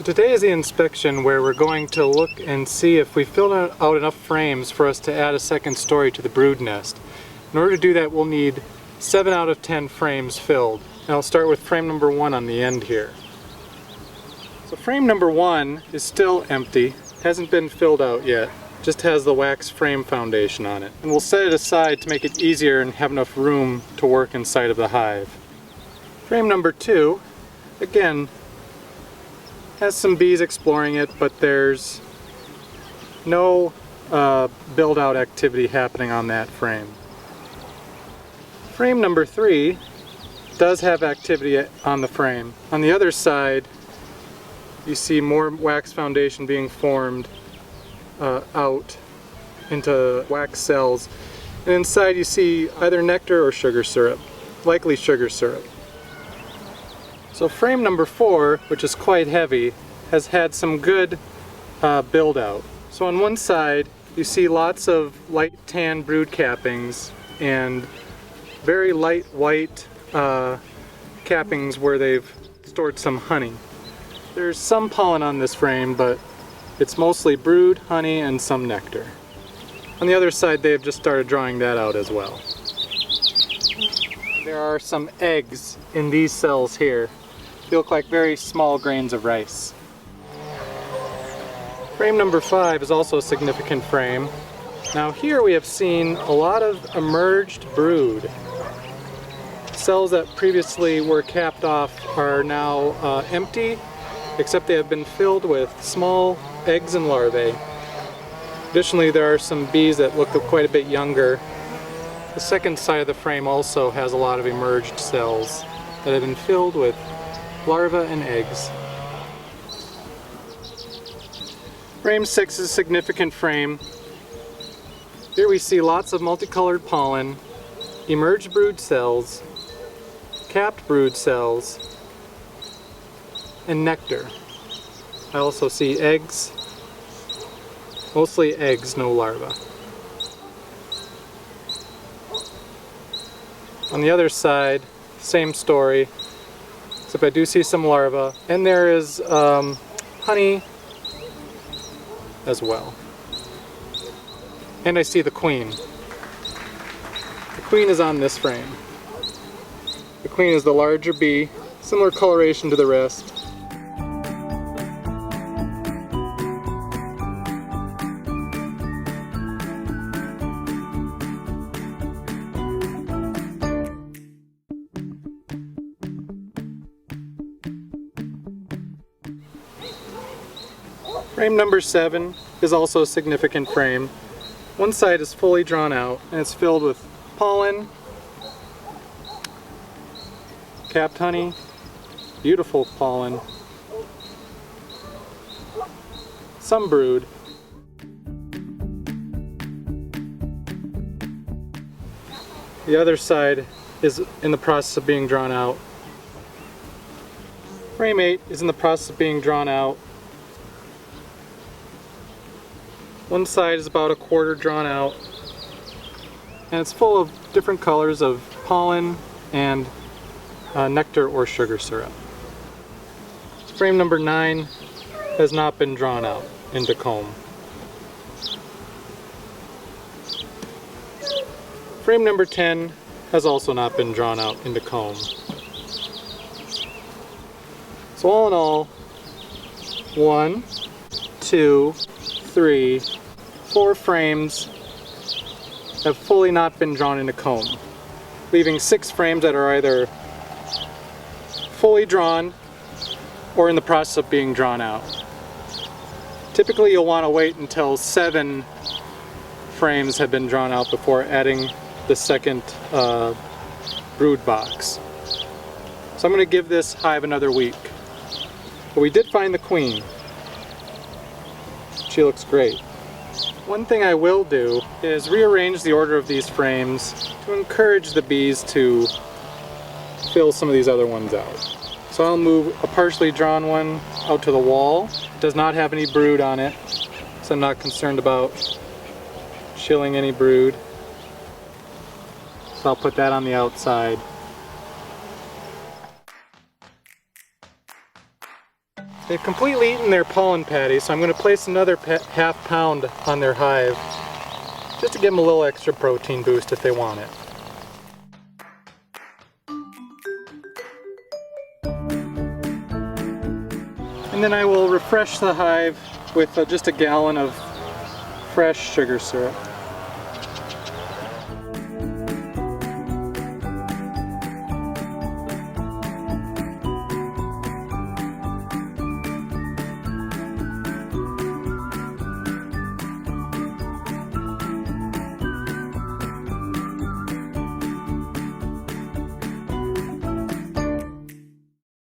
So today is the inspection where we're going to look and see if we filled out enough frames for us to add a second story to the brood nest. In order to do that, we'll need 7 out of 10 frames filled. And I'll start with frame number 1 on the end here. So frame number 1 is still empty, hasn't been filled out yet, just has the wax frame foundation on it. And we'll set it aside to make it easier and have enough room to work inside of the hive. Frame number 2, again, has some bees exploring it, but there's no build-out activity happening on that frame. Frame number 3 does have activity on the frame. On the other side, you see more wax foundation being formed out into wax cells. And inside you see either nectar or sugar syrup, likely sugar syrup. So frame number 4, which is quite heavy, has had some good build out. So on one side you see lots of light tan brood cappings and very light white cappings where they've stored some honey. There's some pollen on this frame, but it's mostly brood, honey, and some nectar. On the other side they've just started drawing that out as well. There are some eggs in these cells here. They look like very small grains of rice. Frame number 5 is also a significant frame. Now here we have seen a lot of emerged brood. Cells that previously were capped off are now empty, except they have been filled with small eggs and larvae. Additionally, there are some bees that look quite a bit younger. The second side of the frame also has a lot of emerged cells that have been filled with larvae and eggs. Frame 6 is a significant frame. Here we see lots of multicolored pollen, emerged brood cells, capped brood cells, and nectar. I also see eggs, mostly eggs, no larvae. On the other side, same story, except I do see some larvae, and there is honey as well. And I see the queen. The queen is on this frame. The queen is the larger bee, similar coloration to the rest. Frame number 7 is also a significant frame. One side is fully drawn out and it's filled with pollen, capped honey, beautiful pollen, some brood. The other side is in the process of being drawn out. Frame 8 is in the process of being drawn out. One side is about a quarter drawn out, and it's full of different colors of pollen and nectar or sugar syrup. Frame number 9 has not been drawn out into comb. Frame number 10 has also not been drawn out into comb. So all in all, 1, 2, 3, 4 frames have fully not been drawn into comb, leaving 6 frames that are either fully drawn or in the process of being drawn out. Typically you'll want to wait until 7 frames have been drawn out before adding the second brood box. So I'm going to give this hive another week. But we did find the queen. She looks great. One thing I will do is rearrange the order of these frames to encourage the bees to fill some of these other ones out. So I'll move a partially drawn one out to the wall. It does not have any brood on it, so I'm not concerned about chilling any brood. So I'll put that on the outside. They've completely eaten their pollen patty, so I'm going to place another half pound on their hive just to give them a little extra protein boost if they want it. And then I will refresh the hive with just a gallon of fresh sugar syrup.